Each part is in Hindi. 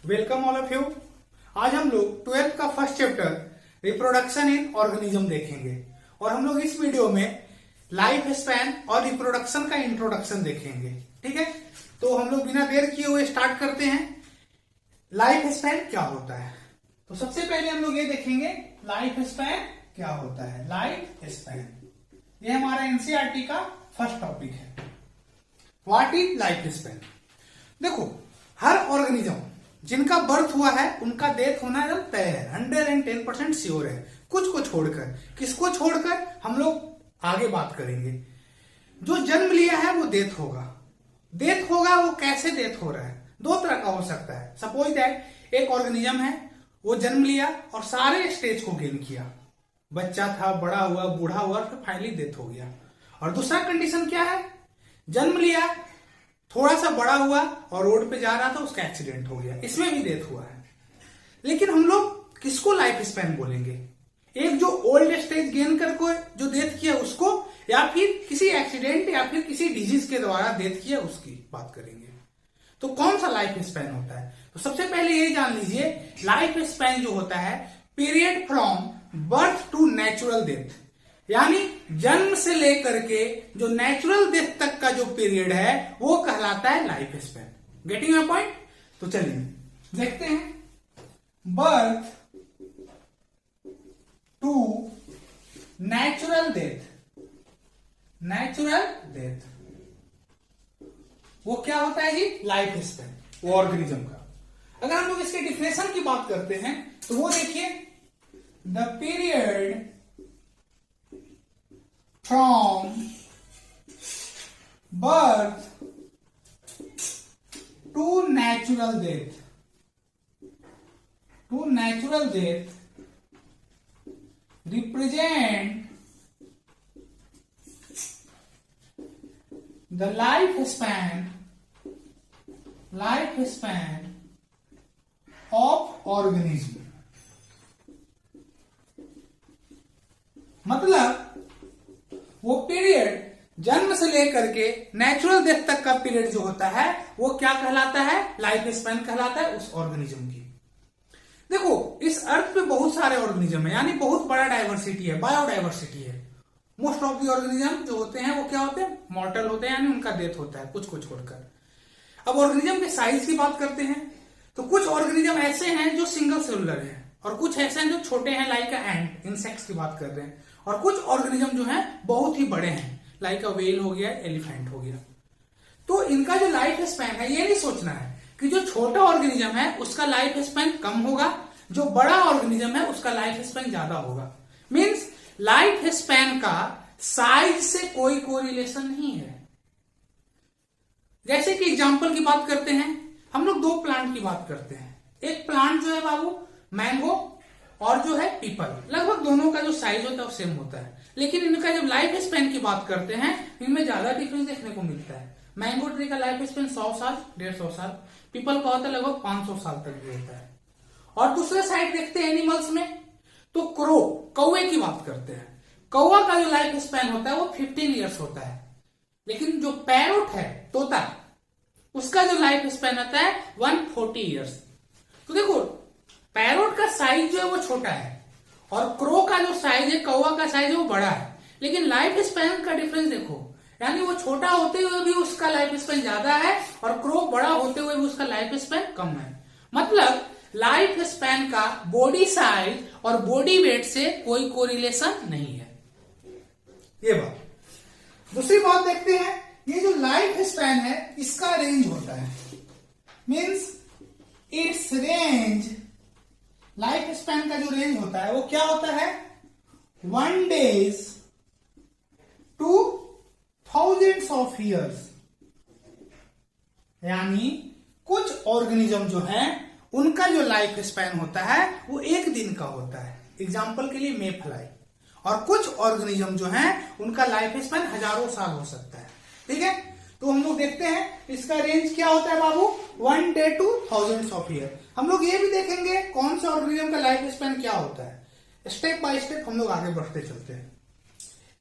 Welcome all of you. आज हम लोग 12th का first chapter reproduction in organism देखेंगे और हम लोग इस वीडियो में लाइफ स्पैन और रिप्रोडक्शन का इंट्रोडक्शन देखेंगे। ठीक है, तो हम लोग बिना देर किए हुए स्टार्ट करते हैं। लाइफ स्पैन क्या होता है, तो सबसे पहले हम लोग ये देखेंगे लाइफ स्पैन क्या होता है। लाइफ स्पैन ये हमारा एनसीईआरटी का फर्स्ट टॉपिक है। What is life span? देखो, हर ऑर्गेनिज्म जिनका बर्थ हुआ है उनका डेथ होना एकदम तय है, 110% श्योर है। कुछ को छोड़कर, किसको छोड़कर हम लोग आगे बात करेंगे। जो जन्म लिया है वो डेथ होगा। डेथ होगा, वो कैसे डेथ हो रहा है? दो तरह का हो सकता है। सपोज दैट एक ऑर्गेनिज्म है, वो जन्म लिया और सारे स्टेज को गेन किया, बच्चा था, बड़ा हुआ, बूढ़ा हुआ, फिर फाइनली डेथ हो गया। और दूसरा कंडीशन क्या है, जन्म लिया, थोड़ा सा बड़ा हुआ और रोड पे जा रहा था, उसका एक्सीडेंट हो गया, इसमें भी डेथ हुआ है। लेकिन हम लोग किसको लाइफ स्पैन बोलेंगे? एक जो ओल्ड स्टेज गेन करके जो डेथ किया उसको, या फिर किसी एक्सीडेंट या फिर किसी डिजीज के द्वारा डेथ किया उसकी बात करेंगे। तो कौन सा लाइफ स्पैन होता है? तो सबसे पहले ये जान लीजिए, लाइफ स्पैन जो होता है period from birth to natural death, यानी जन्म से लेकर के जो नेचुरल डेथ तक का जो पीरियड है वो कहलाता है life span. Getting my point? तो चलिए देखते हैं। Birth to natural death, natural death वो क्या होता है जी? लाइफ स्पैन, वो ऑर्गेनिज्म का। अगर हम लोग इसके डिफिनेशन की बात करते हैं तो वो देखिए, the period from birth to natural death, represent the lifespan of organism। मतलब वो पीरियड जन्म से लेकर के नेचुरल डेथ तक का पीरियड जो होता है वो क्या कहलाता है? लाइफ स्पैन कहलाता है उस ऑर्गेनिज्म की। देखो, इस अर्थ पे बहुत सारे ऑर्गेनिज्म है, यानी बहुत बड़ा डाइवर्सिटी है, बायोडाइवर्सिटी है। मोस्ट ऑफ द ऑर्गेनिज्म जो होते हैं वो क्या होते हैं? मॉर्टल होते हैं, यानी उनका डेथ होता है, कुछ को छोड़कर। अब ऑर्गेनिज्म के साइज की बात करते हैं तो कुछ ऑर्गेनिज्म ऐसे हैं जो सिंगल सेलुलर है, और कुछ ऐसे हैं जो छोटे हैं, लाइक एंट, इंसेक्ट्स की बात कर रहे हैं। और कुछ ऑर्गेनिज्म जो हैं बहुत ही बड़े हैं, लाइक वेल हो गया, एलिफेंट हो गया। तो इनका जो लाइफ स्पैन है, ये नहीं सोचना है कि जो छोटा ऑर्गेनिज्म है उसका लाइफ स्पैन कम होगा, जो बड़ा ऑर्गेनिज्म है उसका लाइफ स्पैन ज्यादा होगा। मीन्स लाइफ स्पैन का साइज से कोई कोरिलेशन नहीं है। जैसे कि एग्जाम्पल की बात करते हैं, हम लोग दो प्लांट की बात करते हैं। एक प्लांट जो है बाबू मैंगो, और जो है पीपल, लगभग दोनों का जो साइज होता है वो सेम होता है। लेकिन इनका जब लाइफ स्पैन की बात करते हैं इनमें ज्यादा डिफरेंस देखने को मिलता है। मैंगो ट्री का लाइफ स्पैन 100 साल, 150 साल, पीपल का होता है लगभग 500 साल तक भी होता है। और दूसरे साइड देखते हैं एनिमल्स में, तो क्रो, कौवे की बात करते हैं। कौवा का जो लाइफ स्पैन होता है वो 15 ईयर्स होता है। लेकिन जो पैरोट है, तोता, उसका जो लाइफ स्पैन होता है 140 ईयर्स। तो देखो, पैरोट का साइज जो है वो छोटा है और क्रो का जो साइज है, कौवा का साइज है, वो बड़ा है। लेकिन लाइफ स्पैन का डिफरेंस देखो, यानी वो छोटा होते हुए भी उसका लाइफ स्पैन ज्यादा है और क्रो बड़ा होते हुए भी उसका लाइफ स्पैन कम है। मतलब लाइफ स्पैन का बॉडी साइज और बॉडी वेट से कोई कोरिलेशन नहीं है। ये बात। दूसरी बात देखते हैं, ये जो लाइफ स्पैन है इसका रेंज होता है। Means it's range, life span का जो रेंज होता है वो क्या होता है? 1 days to thousands of years। यानी कुछ ऑर्गेनिज्म जो है उनका जो लाइफ स्पैन होता है वो 1 दिन का होता है। एग्जाम्पल के लिए मेफ्लाई। और कुछ ऑर्गेनिज्म जो है उनका लाइफ स्पैन हजारों साल हो सकता है। ठीक है, तो हम लोग देखते हैं इसका रेंज क्या होता है बाबू, 1 day to thousands of year। हम लोग ये भी देखेंगे कौन से ऑर्गेनिज्म का लाइफ स्पैन क्या होता है। स्टेप बाय स्टेप हम लोग आगे बढ़ते चलते हैं।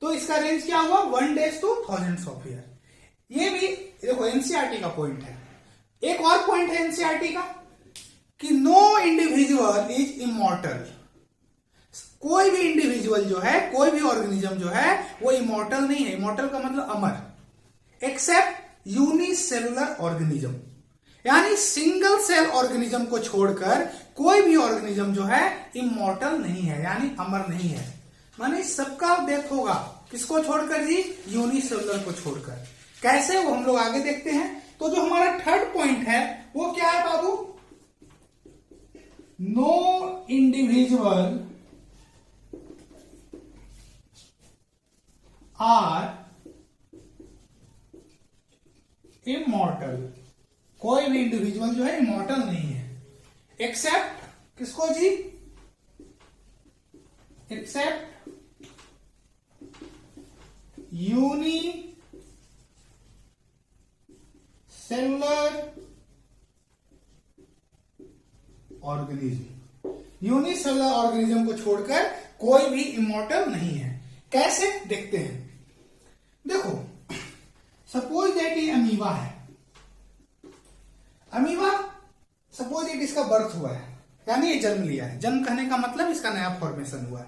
तो इसका रेंज क्या हुआ, 1 days to thousands of year। ये भी देखो एनसीईआरटी का पॉइंट है। एक और पॉइंट है एनसीईआरटी का, कि नो इंडिविजुअल इज इमॉर्टल। कोई भी इंडिविजुअल जो है, कोई भी ऑर्गेनिज्म जो है वो इमॉर्टल नहीं है। इमॉर्टल का मतलब अमर। एक्सेप्ट यूनिसेलुलर ऑर्गेनिज्म, यानी सिंगल सेल ऑर्गेनिज्म को छोड़कर कोई भी ऑर्गेनिज्म जो है इमॉर्टल नहीं है, यानी अमर नहीं है। माने सबका डेथ होगा, किसको छोड़कर जी? यूनिसेलुलर को छोड़कर। कैसे, वो हम लोग आगे देखते हैं। तो जो हमारा थर्ड पॉइंट है वो क्या है बाबू? No individual are immortal. कोई भी इंडिविजुअल जो है इमॉर्टल नहीं है, एक्सेप्ट किसको जी? Except unicellular organism. Unicellular organism को छोड़कर कोई भी इमॉर्टल नहीं है। कैसे, देखते हैं। देखो, सपोज दैट ये अमीबा है। अमीबा, सपोज दैट इसका बर्थ हुआ है, यानी ये जन्म लिया है। जन्म कहने का मतलब इसका नया फॉर्मेशन हुआ है।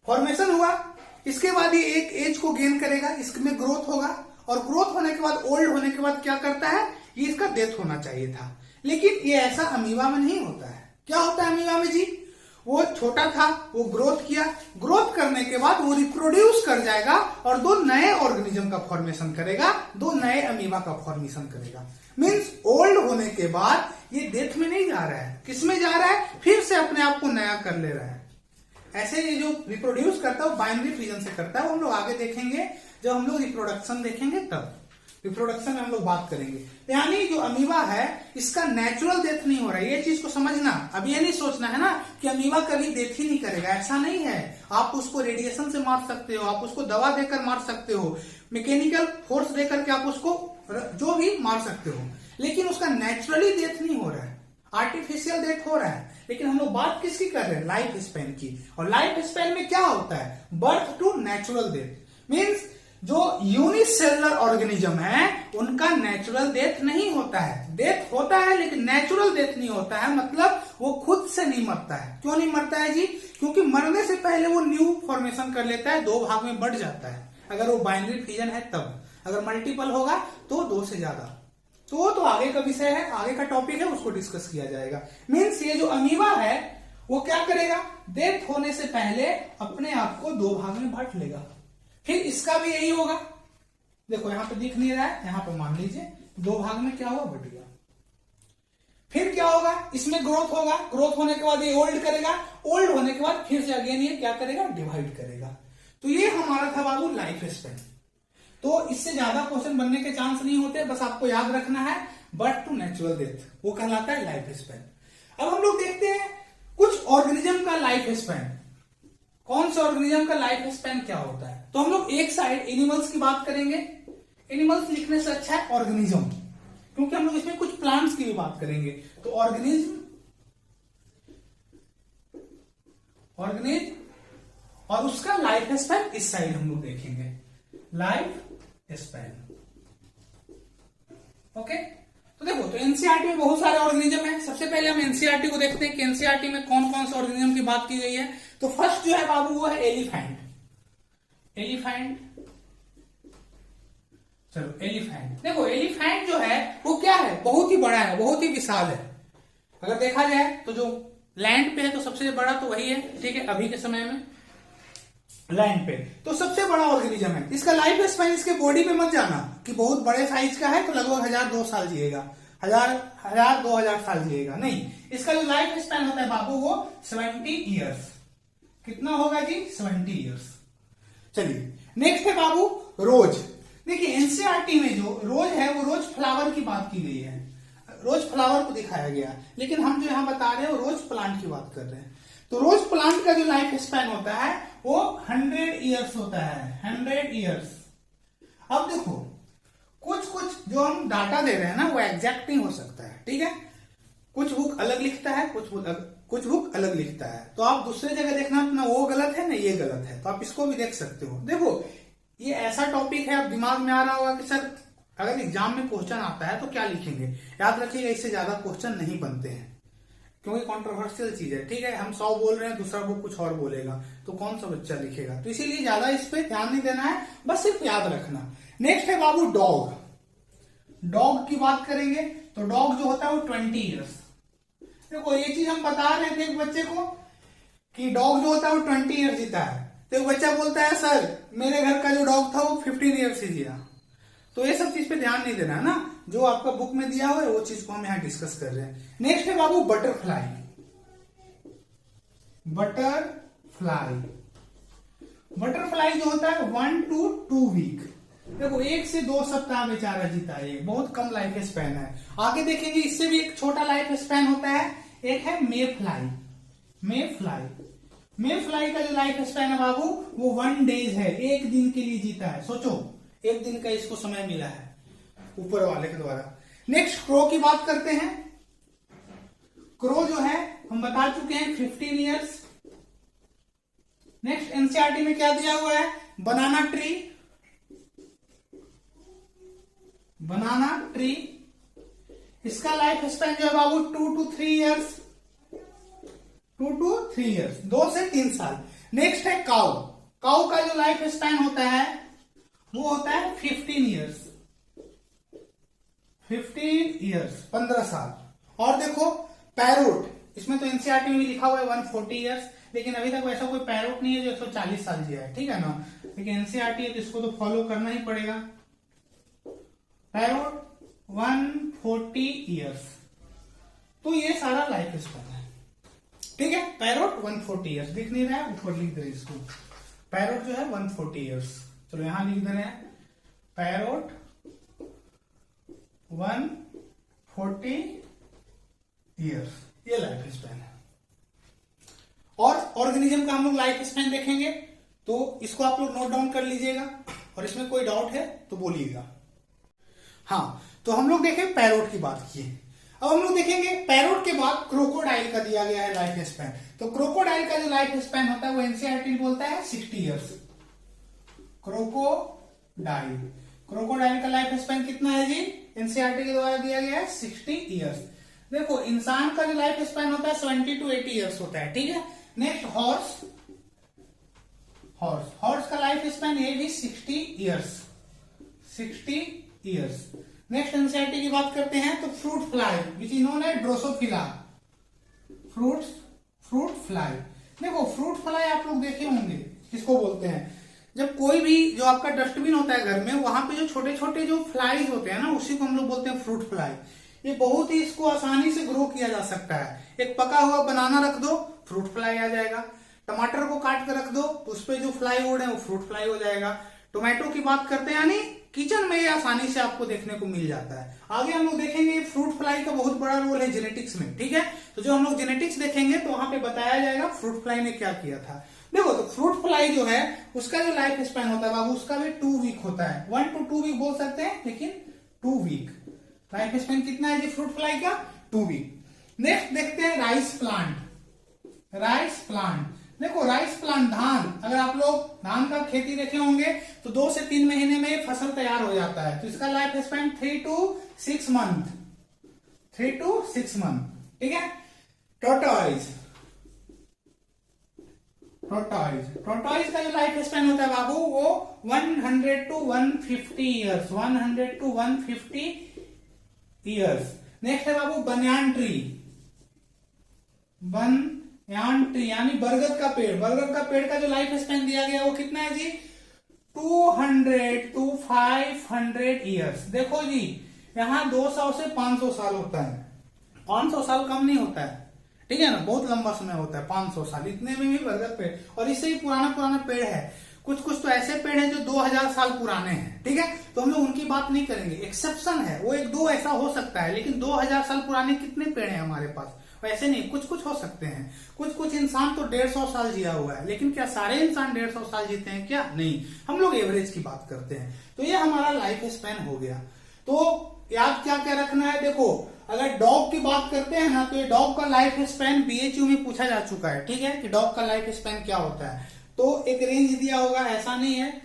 फॉर्मेशन हुआ, इसके बाद ये एक एज को गेन करेगा, इसमें ग्रोथ होगा, और ग्रोथ होने के बाद, ओल्ड होने के बाद क्या करता है? ये इसका डेथ होना चाहिए था, लेकिन ये ऐसा अमीबा में नहीं होता है। क्या होता है अमीबा में जी? वो छोटा था, वो ग्रोथ किया, ग्रोथ करने के बाद वो रिप्रोड्यूस कर जाएगा और दो नए ऑर्गेनिज्म का फॉर्मेशन करेगा, दो नए अमीबा का फॉर्मेशन करेगा। मींस ओल्ड होने के बाद ये डेथ में नहीं जा रहा है, किसमें जा रहा है? फिर से अपने आप को नया कर ले रहा है। ऐसे ये जो रिप्रोड्यूस करता है वो बाइनरी फिजन से करता है। वो हम लोग आगे देखेंगे, जब हम लोग रिप्रोडक्शन देखेंगे तब। रिप्रोडक्शन में हम लोग बात करेंगे। यानी जो अमीबा है इसका नेचुरल डेथ नहीं हो रहा है, ये चीज को समझना। अब ये नहीं सोचना है ना कि अमीबा कभी डेथ ही नहीं करेगा, ऐसा नहीं है। आप उसको रेडिएशन से मार सकते हो, आप उसको दवा देकर मार सकते हो, मैकेनिकल फोर्स देकर के आप उसको जो भी मार सकते हो, लेकिन उसका नेचुरली डेथ नहीं हो रहा है, आर्टिफिशियल डेथ हो रहा है। लेकिन हम लोग बात किसकी कर रहे हैं? लाइफ स्पैन की। और लाइफ स्पैन में क्या होता है? Birth to natural death. Means जो यूनिसेलुलर ऑर्गेनिज्म है उनका नेचुरल डेथ नहीं होता है। डेथ होता है लेकिन नेचुरल डेथ नहीं होता है, मतलब वो खुद से नहीं मरता है। क्यों नहीं मरता है जी? क्योंकि मरने से पहले वो न्यू फॉर्मेशन कर लेता है, दो भाग में बढ़ जाता है। अगर वो बाइनरी फिजन है तब, अगर मल्टीपल होगा तो दो से ज्यादा। तो आगे का विषय है, आगे का टॉपिक है, उसको डिस्कस किया जाएगा। मीन्स ये जो अमीबा है वो क्या करेगा? डेथ होने से पहले अपने आप को दो भाग में बांट लेगा। फिर इसका भी यही होगा। देखो यहां पे दिख नहीं रहा है, यहां पे मान लीजिए दो भाग में क्या हुआ? बढ़ गया। फिर क्या होगा? इसमें ग्रोथ होगा, ग्रोथ होने के बाद ये ओल्ड करेगा, ओल्ड होने के बाद फिर से अगेन ये क्या करेगा? डिवाइड करेगा। तो ये हमारा था बाबू लाइफ स्पैन। तो इससे ज्यादा क्वेश्चन बनने के चांस नहीं होते, बस आपको याद रखना है बर्थ टू नेचुरल डेथ, वो कहलाता है लाइफ स्पैन। अब हम लोग देखते हैं कुछ ऑर्गेनिज्म का लाइफ स्पैन। कौन से ऑर्गेनिज्म का लाइफ स्पैन क्या होता है? तो हम लोग एक साइड एनिमल्स की बात करेंगे। एनिमल्स लिखने से अच्छा है ऑर्गेनिज्म, क्योंकि हम लोग इसमें कुछ प्लांट्स की भी बात करेंगे। तो ऑर्गेनिज्म और उसका लाइफ स्पैन इस साइड हम लोग देखेंगे, लाइफ स्पैन। ओके, तो देखो, तो एनसीईआरटी में बहुत सारे ऑर्गेनिज्म है। सबसे पहले हम एनसीईआरटी को देखते हैं कि एनसीईआरटी में कौन कौन से ऑर्गेनिज्म की बात की गई है। तो फर्स्ट जो है बाबू वो है एलिफेंट। चलो एलिफेंट देखो, एलिफेंट जो है वो क्या है? बहुत ही बड़ा है, बहुत ही विशाल है। अगर देखा जाए तो जो लैंड पे है तो सबसे बड़ा तो वही है, ठीक है, अभी के समय में लैंड पे तो सबसे बड़ा ऑर्गेनिज्म है। इसका लाइफ स्पैन, इसके बॉडी पे मत जाना कि बहुत बड़े साइज का है तो लगभग 1000-2 साल जिएगा, 1000-2000 साल जिएगा, नहीं। इसका जो लाइफ स्पैन होता है बाबू वो 70 ईयर्स। कितना होगा जी? 70 ईयर्स। चलिए नेक्स्ट है बाबू रोज। देखिए एनसीईआरटी में जो रोज है वो रोज फ्लावर की बात की गई है, रोज फ्लावर को दिखाया गया, लेकिन हम जो यहां बता रहे हैं वो रोज प्लांट की बात कर रहे हैं। तो रोज प्लांट का जो लाइफ स्पैन होता है वो 100 ईयर्स होता है, 100 ईयर्स। अब देखो कुछ जो हम डाटा दे रहे हैं ना वो एग्जैक्ट नहीं हो सकता है, ठीक है। कुछ बुक अलग लिखता है, कुछ बुक अलग लिखता है, तो आप दूसरे जगह देखना, ना वो गलत है ना ये गलत है, तो आप इसको भी देख सकते हो। देखो ये ऐसा टॉपिक है, अब दिमाग में आ रहा होगा कि सर अगर एग्जाम में क्वेश्चन आता है तो क्या लिखेंगे। याद रखिएगा इससे ज्यादा क्वेश्चन नहीं बनते हैं, क्योंकि कंट्रोवर्शियल चीज है, ठीक है। हम 100 बोल रहे हैं, दूसरा बुक कुछ और बोलेगा, तो कौन सा बच्चा लिखेगा। तो इसीलिए ज्यादा इस पे ध्यान नहीं देना है, बस सिर्फ याद रखना। नेक्स्ट है बाबू डॉग। डॉग की बात करेंगे तो डॉग जो होता है वो 20 ईयर्स। देखो ये चीज हम बता रहे थे एक बच्चे को कि डॉग जो होता है वो 20 ईयर्स जीता है, तो एक बच्चा बोलता है सर मेरे घर का जो डॉग था वो 15 ईयर्स ही जिया। तो ये सब चीज पे ध्यान नहीं देना है ना, जो आपका बुक में दिया हुआ है वो चीज को हम यहाँ डिस्कस कर रहे हैं। नेक्स्ट है बाबू बटरफ्लाई। बटरफ्लाई जो होता है 1 to 2 वीक। देखो 1 से 2 सप्ताह बेचारा जीता है, बहुत कम लाइफ स्पैन है। आगे देखेंगे इससे भी एक छोटा लाइफ स्पैन होता है, एक है मे फ्लाई। मे फ्लाई का जो लाइफ स्पैन है बाबू वो 1 डेज है, 1 दिन के लिए जीता है। सोचो 1 दिन का इसको समय मिला है ऊपर वाले के द्वारा। नेक्स्ट क्रो की बात करते हैं। क्रो जो है हम बता चुके हैं 15 ईयर्स। नेक्स्ट एनसीईआरटी में क्या दिया हुआ है, बनाना ट्री, इसका लाइफ स्पैन जो है बाबू 2 to 3 ईयर्स, 2 to 3 ईयर्स, 2 से 3 साल। नेक्स्ट है काऊ का जो लाइफ स्पैन होता है वो होता है 15 ईयर्स, 15 साल। और देखो पैरोट, इसमें तो एनसीईआरटी में भी लिखा हुआ है 140 ईयर्स, लेकिन अभी तक वैसा कोई पैरोट नहीं है जो 140 साल जिया है, ठीक है ना। लेकिन एनसीईआरटी है तो इसको तो फॉलो करना ही पड़ेगा। पैरोट 140 ईयर्स, तो ये सारा लाइफ स्पैन है, ठीक है। पैरोट 140 ईयर्स, दिख नहीं रहा है, ऊपर लिख दे रहे इसको। पैरोट जो है 140 ईयर्स, चलो यहां लिख दे रहे हैं पैरोट 140 ईयर्स, ये लाइफ स्पैन है। और ऑर्गेनिज्म का हम लोग लाइफ स्पैन देखेंगे, तो इसको आप लोग नोट डाउन कर लीजिएगा, और इसमें कोई डाउट है तो बोलिएगा। हाँ, तो हम लोग देखें पैरोट की बात की। अब हम लोग देखेंगे पैरोट के बाद क्रोकोडाइल का दिया गया है लाइफ स्पैन। तो क्रोकोडाइल का जो लाइफ स्पैन होता है वो एनसीईआरटी बोलता है 60 ईयर्स। क्रोकोडाइल का लाइफ स्पैन कितना है जी, एनसीईआरटी के द्वारा दिया गया है 60 ईयर्स। देखो इंसान का जो लाइफ स्पैन होता है 70 to 80 ईयर्स होता है, ठीक है। नेक्स्ट हॉर्स का लाइफ स्पैन ये भी 60 ईयर्स। नेक्स्ट एनसीईआरटी की बात करते हैं तो fruit fly which is known as Drosophila, fruit fly. देखो फ्रूट फ्लाई आप लोग देखे होंगे, किसको बोलते हैं, जब कोई भी जो आपका डस्टबिन होता है घर में, वहां पे जो छोटे छोटे जो फ्लाईज होते हैं ना, उसी को हम लोग बोलते हैं फ्रूट फ्लाई। ये बहुत ही इसको आसानी से ग्रो किया जा सकता है। एक पका हुआ बनाना रख दो, फ्रूट फ्लाई आ जाएगा। टमाटर को काट कर रख दो तो उस पर जो फ्लाई उड़े वो फ्रूट फ्लाई हो जाएगा। टोमेटो की बात करते हैं, यानी किचन में ये आसानी से आपको देखने को मिल जाता है। आगे हम लोग देखेंगे फ्रूट फ्लाई का बहुत बड़ा रोल है जेनेटिक्स में, ठीक है। तो जो हम लोग जेनेटिक्स देखेंगे तो वहां पे बताया जाएगा फ्रूट फ्लाई ने क्या किया था। देखो तो फ्रूट फ्लाई जो है उसका जो लाइफ स्पैन होता है बाबू, उसका भी 2 वीक होता है। 1 to 2 वीक बोल सकते हैं, लेकिन 2 वीक लाइफ स्पैन कितना है जी फ्रूट फ्लाई का, 2 वीक। नेक्स्ट देखते हैं राइस प्लांट। देखो राइस प्लांट, धान, अगर आप लोग धान का खेती देखे होंगे तो 2 से 3 महीने में फसल तैयार हो जाता है। तो इसका लाइफ स्पैन 3 to 6 मंथ, ठीक है। टोटॉइज का जो लाइफ स्पैन होता है बाबू वो 100 to 150 ईयर्स। नेक्स्ट है बाबू बनियान ट्री यानी बरगद का पेड़ का जो लाइफ स्पैन दिया गया वो कितना है जी, 200 to 500 ईयर्स। देखो जी यहाँ 200 से 500 साल होता है, 500 साल कम नहीं होता है, ठीक है ना, बहुत लंबा समय होता है 500 साल। इतने में भी बरगद पेड़, और इससे ही पुराना पेड़ है। कुछ तो ऐसे पेड़ हैं जो 2000 साल पुराने हैं, ठीक है। तो हम लोग उनकी बात नहीं करेंगे, एक्सेप्शन है, वो 1-2 ऐसा हो सकता है, लेकिन 2000 साल पुराने कितने पेड़ हैं हमारे पास, वैसे नहीं, कुछ हो सकते हैं। कुछ इंसान तो 150 साल जिया हुआ है, लेकिन क्या सारे इंसान 150 साल जीते हैं क्या, नहीं, हम लोग एवरेज की बात करते हैं। तो ये हमारा लाइफ स्पैन हो गया। तो याद क्या क्या रखना है, देखो अगर डॉग की बात करते हैं ना, तो ये डॉग का लाइफ स्पैन बीएचयू में पूछा जा चुका है, ठीक है, कि डॉग का लाइफ स्पैन क्या होता है। तो एक रेंज दिया होगा, ऐसा नहीं है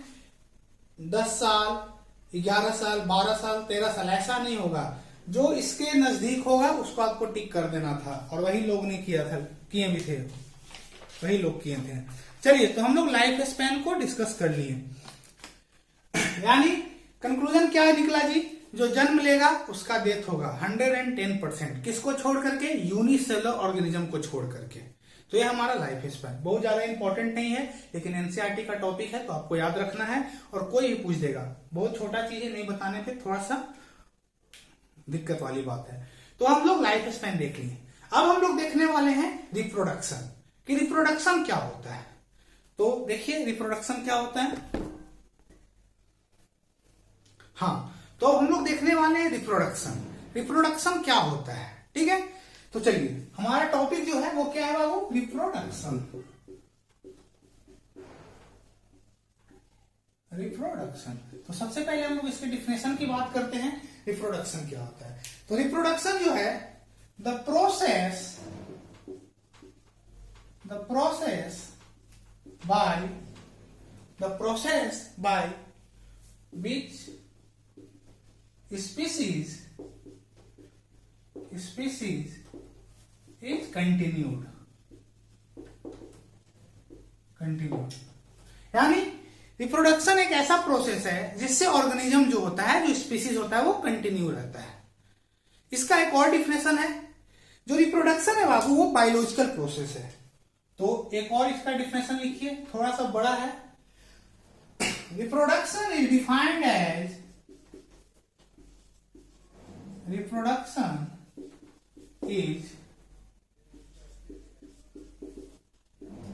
10 साल, 11 साल, 12 साल, 13 साल, ऐसा नहीं होगा। जो इसके नजदीक होगा उसको आपको टिक कर देना था, और वही लोग ने किया था, किए भी थे, वही लोग किए थे। चलिए, तो हम लोग लाइफ स्पैन को डिस्कस कर लिए। यानी कंक्लूजन क्या निकला जी, जो जन्म लेगा उसका डेथ होगा 110%। किसको छोड़ करके? यूनिसेलुलर ऑर्गेनिज्म को छोड़ करके। तो ये हमारा लाइफ स्पैन बहुत ज्यादा इंपॉर्टेंट नहीं है, लेकिन एनसीईआरटी का टॉपिक है तो आपको याद रखना है, और कोई भी पूछ देगा। बहुत छोटा चीज है, नहीं बताने पे थोड़ा सा दिक्कत वाली बात है। तो हम लोग लाइफ स्पैन देख लिए। अब हम लोग देखने वाले हैं रिप्रोडक्शन, कि रिप्रोडक्शन क्या होता है। तो देखिए रिप्रोडक्शन क्या होता है। हाँ, तो हम लोग देखने वाले हैं रिप्रोडक्शन। रिप्रोडक्शन क्या होता है, ठीक है। तो चलिए, हमारा टॉपिक जो है वो क्या है बाबू? रिप्रोडक्शन। रिप्रोडक्शन। तो सबसे पहले हम लोग इसके डिफिनेशन की बात करते हैं, रिप्रोडक्शन क्या होता है। तो रिप्रोडक्शन जो है the process by which species is continued। यानी रिप्रोडक्शन एक ऐसा प्रोसेस है जिससे ऑर्गेनिज्म जो होता है, जो स्पीसीज होता है, वो कंटिन्यू रहता है। इसका एक और डिफिनेशन है, जो रिप्रोडक्शन है बाबू वो बायोलॉजिकल प्रोसेस है। तो एक और इसका डिफिनेशन लिखिए, थोड़ा सा बड़ा है। Reproduction is defined as reproduction is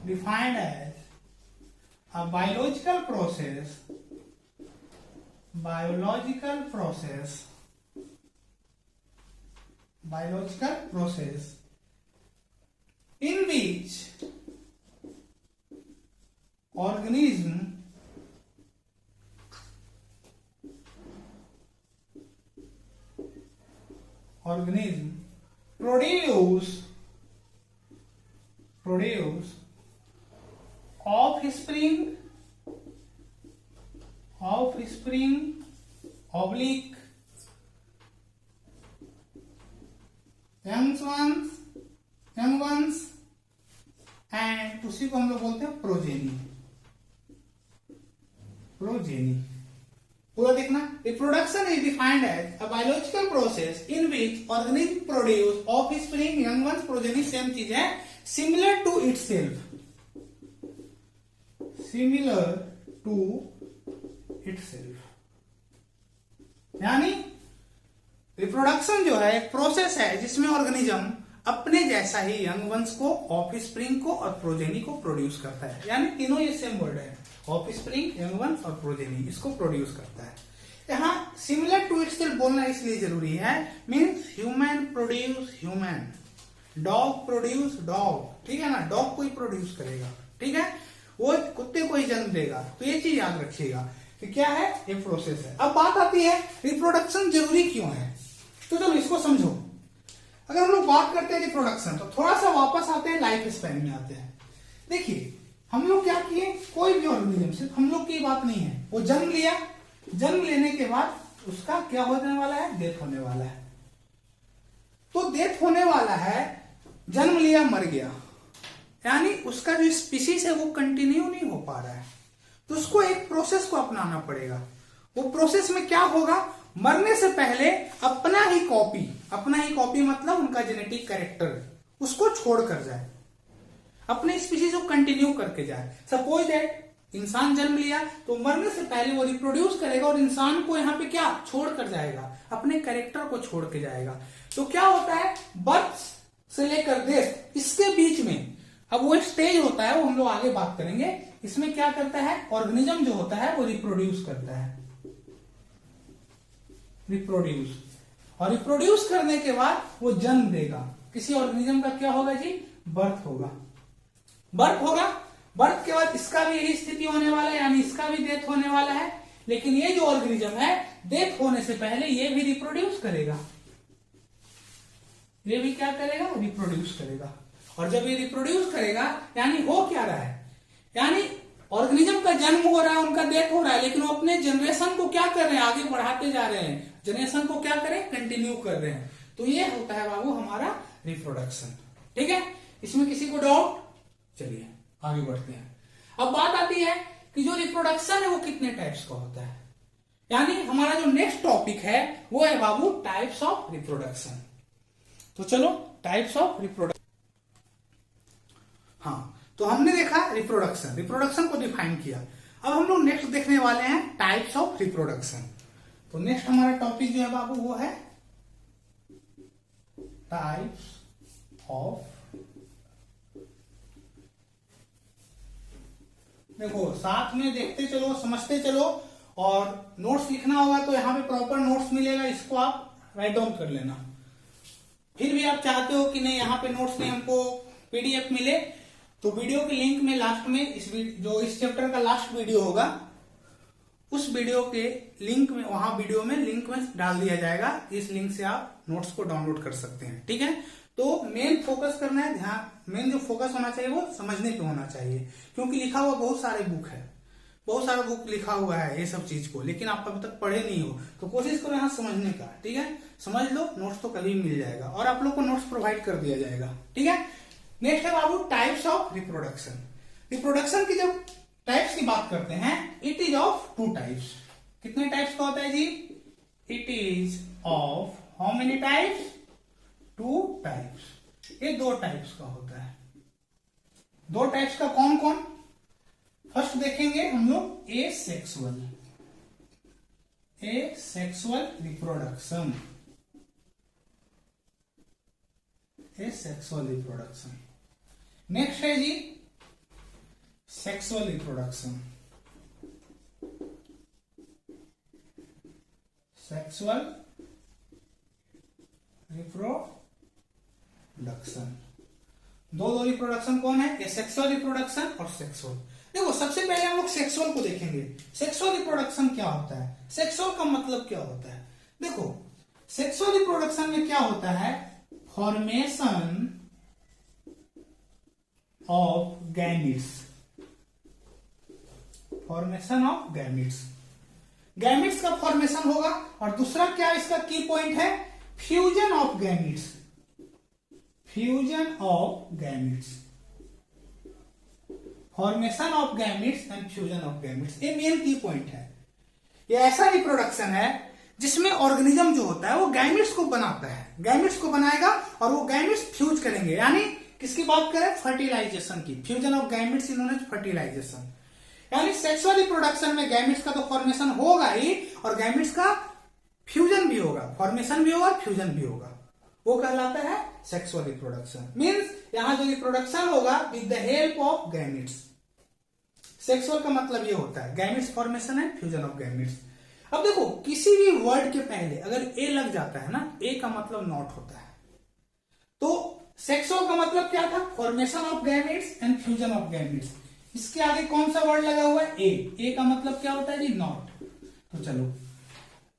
defined as a biological process in which organism produce offspring oblique young ones and उसी को हम लोग बोलते हैं प्रोजेनी। पूरा देखना। Reproduction is defined as a biological process in which organism produce offspring, young ones, progeny same चीज है, सिमिलर टू इटसेल्फ। यानी रिप्रोडक्शन जो है एक प्रोसेस है जिसमें ऑर्गेनिज्म अपने जैसा ही यंग वंस को, ऑफस्प्रिंग को और प्रोजेनी को प्रोड्यूस करता है। यानी तीनों ये सेम वर्ड है, ऑफस्प्रिंग, यंग वंस और प्रोजेनी, इसको प्रोड्यूस करता है। यहाँ सिमिलर टू इटसेल्फ बोलना इसलिए जरूरी है, means human produce human, dog produce dog, ठीक है ना, डॉग को ही प्रोड्यूस करेगा, ठीक है, वो कुत्ते को ही जन्म देगा। तो ये चीज याद रखिएगा कि क्या है, ये प्रोसेस है। अब बात आती है रिप्रोडक्शन जरूरी क्यों है। तो चलो इसको समझो। अगर हम लोग बात करते हैं रिप्रोडक्शन, तो थोड़ा सा वापस आते हैं लाइफ स्पैन में आते हैं। देखिए हम लोग क्या किए, कोई भी ऑर्गेनिज्म, सिर्फ हम लोग की बात नहीं है, वो जन्म लिया, जन्म लेने के बाद उसका क्या होने वाला है, डेथ होने वाला है। तो डेथ होने वाला है, जन्म लिया मर गया, यानी उसका जो स्पीसीज है वो कंटिन्यू नहीं हो पा रहा है। तो उसको एक प्रोसेस को अपनाना पड़ेगा। वो प्रोसेस में क्या होगा, मरने से पहले अपना ही कॉपी मतलब उनका जेनेटिक कैरेक्टर उसको छोड़ कर जाए, अपने स्पीसीज को कंटिन्यू करके जाए। सपोज दैट इंसान जन्म लिया, तो मरने से पहले वो रिप्रोड्यूस करेगा और इंसान को यहाँ पे क्या छोड़ कर जाएगा, अपने कैरेक्टर को छोड़ के जाएगा। तो क्या होता है, बर्थ से लेकर डेथ, इसके बीच में अब वो स्टेज होता है, वो हम लोग आगे बात करेंगे। इसमें क्या करता है, ऑर्गेनिज्म जो होता है वो रिप्रोड्यूस करता है, और रिप्रोड्यूस करने के बाद वो जन्म देगा। किसी ऑर्गेनिज्म का क्या होगा जी, बर्थ होगा। बर्थ के बाद इसका भी यही स्थिति होने वाला है, यानी इसका भी डेथ होने वाला है। लेकिन ये जो ऑर्गेनिज्म है, डेथ होने से पहले ये भी रिप्रोड्यूस करेगा, ये भी क्या करेगा, रिप्रोड्यूस करेगा। और जब ये रिप्रोड्यूस करेगा, यानी हो क्या रहा है, यानी ऑर्गेनिज्म का जन्म हो रहा है, उनका डेथ हो रहा है, लेकिन वो अपने जनरेशन को क्या कर रहे हैं, आगे बढ़ाते जा रहे हैं, जनरेशन को क्या करें, कंटिन्यू कर रहे हैं। तो ये होता है बाबू हमारा रिप्रोडक्शन। ठीक है, इसमें किसी को डाउट? चलिए आगे बढ़ते हैं। अब बात आती है कि जो रिप्रोडक्शन है वो कितने टाइप्स का होता है, यानी हमारा जो नेक्स्ट टॉपिक है वो है बाबू टाइप्स ऑफ रिप्रोडक्शन। तो चलो टाइप्स ऑफ रिप्रोडक्शन। हाँ, तो हमने देखा रिप्रोडक्शन को डिफाइन किया। अब हम लोग नेक्स्ट देखने वाले हैं टाइप्स ऑफ रिप्रोडक्शन। तो नेक्स्ट हमारा टॉपिक जो है बाबू वो है टाइप्स ऑफ। देखो साथ में देखते चलो, समझते चलो, और नोट्स लिखना होगा तो यहां पे प्रॉपर नोट्स मिलेगा, इसको आप राइट डाउन कर लेना। फिर भी आप चाहते हो कि नहीं यहाँ पे नोट्स नहीं, हमको पीडीएफ मिले, तो वीडियो के लिंक में लास्ट में इस चैप्टर का लास्ट वीडियो होगा, उस वीडियो के लिंक में, वहां वीडियो में लिंक में डाल दिया जाएगा। इस लिंक से आप नोट्स को डाउनलोड कर सकते हैं। ठीक है, तो मेन फोकस करना है, ध्यान, मेन जो फोकस होना चाहिए वो समझने पे होना चाहिए, क्योंकि लिखा हुआ बहुत सारे बुक है, बहुत सारा बुक लिखा हुआ है ये सब चीज को, लेकिन आप अभी तक पढ़े नहीं हो, तो कोशिश करो यहाँ समझने का। ठीक है, समझ लो, नोट्स तो कभी मिल जाएगा और आप लोग को नोट्स प्रोवाइड कर दिया जाएगा। ठीक है, नेक्स्ट है बाबू टाइप्स ऑफ रिप्रोडक्शन। रिप्रोडक्शन की जब टाइप्स की बात करते हैं, it is of two types. कितने टाइप्स का होता है जी? It is of how many types? Two types. ये दो टाइप्स का होता है। दो टाइप्स का कौन कौन? फर्स्ट देखेंगे हम लोग asexual reproduction. Asexual reproduction. Next है जी सेक्सुअल रिप्रोडक्शन। Sexual reproduction. दो रिप्रोडक्शन कौन है? एसेक्सुअल रिप्रोडक्शन और सेक्सुअल। देखो सबसे पहले हम लोग सेक्सुअल को देखेंगे। सेक्सुअल रिप्रोडक्शन क्या होता है? सेक्सुअल का मतलब क्या होता है? देखो सेक्सुअल रिप्रोडक्शन में क्या होता है? Formation of gametes. Formation of gametes, gametes का फॉर्मेशन होगा। और दूसरा क्या इसका की पॉइंट है? Fusion of gametes. Fusion of gametes, formation of gametes and fusion of gametes, ये मेन की पॉइंट है। ये ऐसा रिप्रोडक्शन है जिसमें ऑर्गेनिज्म जो होता है वो गैमिट्स को बनाता है, गैमिट्स को बनाएगा और वो गैमिट्स फ्यूज करेंगे। यानी किसकी बात करें? फर्टिलाइजेशन की। Fusion of gametes is known as fertilization. यानी सेक्सुअल रिप्रोडक्शन में गैमिट्स का तो फॉर्मेशन होगा ही और गैमिट्स का फ्यूजन भी होगा, फॉर्मेशन भी होगा, फ्यूजन भी होगा, वो कहलाता है सेक्सुअल रिप्रोडक्शन। मींस यहां जो रिप्रोडक्शन होगा with the help of gametes. Sexual का मतलब ये होता है गैमिट्स फॉर्मेशन है, फ्यूजन ऑफ गैमिट्स। अब देखो किसी भी वर्ड के पहले अगर ए लग जाता है ना, ए का मतलब नॉट होता है। तो सेक्सुअल का मतलब क्या था? Formation of gametes and fusion of gametes. इसके आगे कौन सा वर्ड लगा हुआ है? ए का मतलब क्या होता है जी? नॉट। तो चलो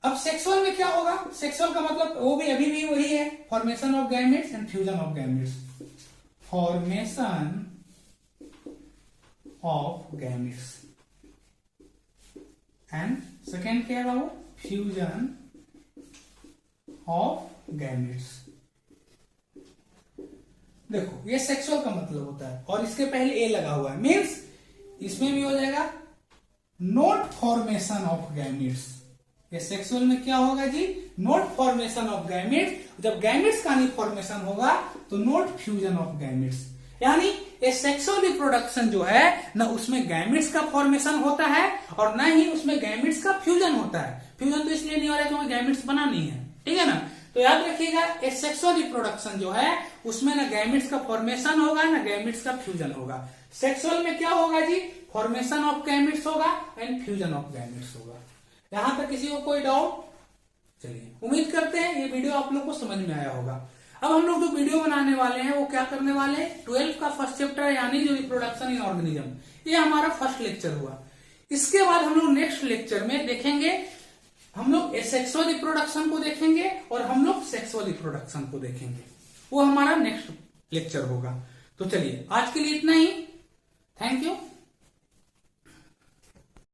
अब सेक्सुअल में क्या होगा? सेक्सुअल का मतलब वो भी अभी भी वही है, formation of gametes and fusion of gametes. Formation of gametes and second क्या है बाबू? Fusion of gametes. देखो ये सेक्सुअल का मतलब होता है और इसके पहले ए लगा हुआ है, मीन्स इसमें भी हो जाएगा नॉट फॉर्मेशन ऑफ गैमेट्स। ये सेक्सुअल में क्या होगा जी? Not formation of gametes. जब गैमेट्स का नहीं फॉर्मेशन होगा तो नॉट फ्यूजन ऑफ गैमेट्स। यानी ये सेक्सुअल रिप्रोडक्शन जो है ना उसमें गैमेट्स का फॉर्मेशन होता है और ना ही उसमें गैमेट्स का फ्यूजन होता है। फ्यूजन तो इसलिए नहीं हो रहा है क्योंकि गैमेट्स बना नहीं है, ठीक है ना। तो याद रखिएगा ये सेक्सुअल रिप्रोडक्शन जो है उसमें ना गैमेट्स का फॉर्मेशन होगा ना गैमेट्स का फ्यूजन होगा। सेक्सुअल में क्या होगा जी? फॉर्मेशन ऑफ गैमेट्स होगा एंड फ्यूजन ऑफ गैमेट्स होगा। यहां तक किसी को कोई डाउट? चलिए उम्मीद करते हैं ये वीडियो आप लोग को समझ में आया होगा। अब हम लोग जो वीडियो बनाने वाले हैं वो क्या करने वाले हैं? 12th का फर्स्ट चैप्टर यानी जो रिप्रोडक्शन इन ऑर्गेनिज्म, ये हमारा फर्स्ट लेक्चर हुआ। इसके बाद हम लोग नेक्स्ट लेक्चर में देखेंगे, हम लोग एसेक्सुअल रिप्रोडक्शन को देखेंगे और हम लोग सेक्सुअल रिप्रोडक्शन को देखेंगे। वो हमारा नेक्स्ट लेक्चर होगा। तो चलिए आज के लिए इतना ही। Thank you.